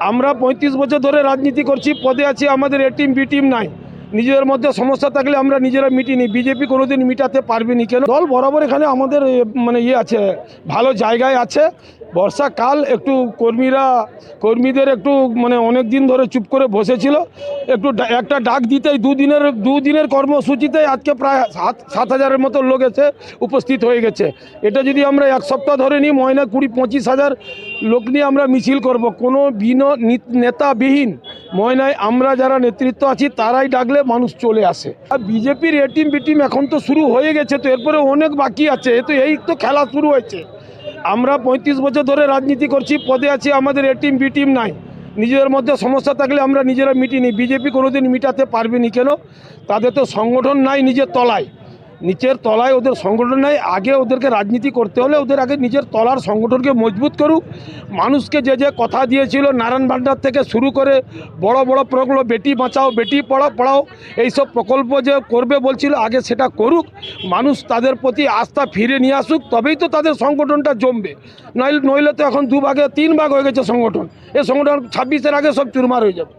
আমরা ৩৫ বছর ধরে রাজনীতি করছি, পদে আছি, আমাদের এ টিম বি টিম নাই। নিজেদের মধ্যে সমস্যা থাকলে আমরা নিজেরা মিটিনি, বিজেপি কোনোদিন মিটাতে পারবেনি। কেন দল বরাবর এখানে আমাদের মানে আছে, ভালো জায়গায় আছে। বর্ষাকাল একটু কর্মীদের একটু মানে অনেক দিন ধরে চুপ করে বসেছিল, একটু একটা ডাক দিতেই দুদিনের কর্মসূচিতে আজকে প্রায় ৭,০০০-এর মতো লোক এসে উপস্থিত হয়ে গেছে। এটা যদি আমরা এক সপ্তাহ ধরে নিই, ময়না ২০-২৫,০০০ লোক নিয়ে আমরা মিছিল করব। কোনো নেতাবিহীন ময়নায় আমরা যারা নেতৃত্ব আছি তারাই ডাকলে মানুষ চলে আসে। আর বিজেপির এ টিম বি টিম এখন তো শুরু হয়ে গেছে, তো এরপরে অনেক বাকি আছে। এই তো খেলা শুরু হয়েছে। আমরা ৩৫ বছর ধরে রাজনীতি করছি, পদে আছি, আমাদের এ টিম বি টিম নাই। নিজেদের মধ্যে সমস্যা থাকলে আমরা নিজেরা মিটিনি, বিজেপি কোনোদিন মিটাতে পারবেনি। কেন? তাদের তো সংগঠন নাই নিচের তলায় ওদের সংগঠন নাই। আগে ওদেরকে রাজনীতি করতে হলে ওদের আগে নিজের তলার সংগঠনকে মজবুত করুক। মানুষকে যে কথা দিয়েছিল, নারায়ণ ভান্ডার থেকে শুরু করে বড় বড় প্রকল্প, বেটি বাঁচাও বেটি পড়াও, এইসব প্রকল্প যে করবে বলছিল, আগে সেটা করুক। মানুষ তাদের প্রতি আস্থা ফিরে নিয়ে আসুক, তবেই তো তাদের সংগঠনটা জমবে। নইলে তো এখন ২ ভাগে ৩ ভাগ হয়ে গেছে সংগঠন। এই সংগঠন ২৬-এর আগে সব চুরমার হয়ে যাবে।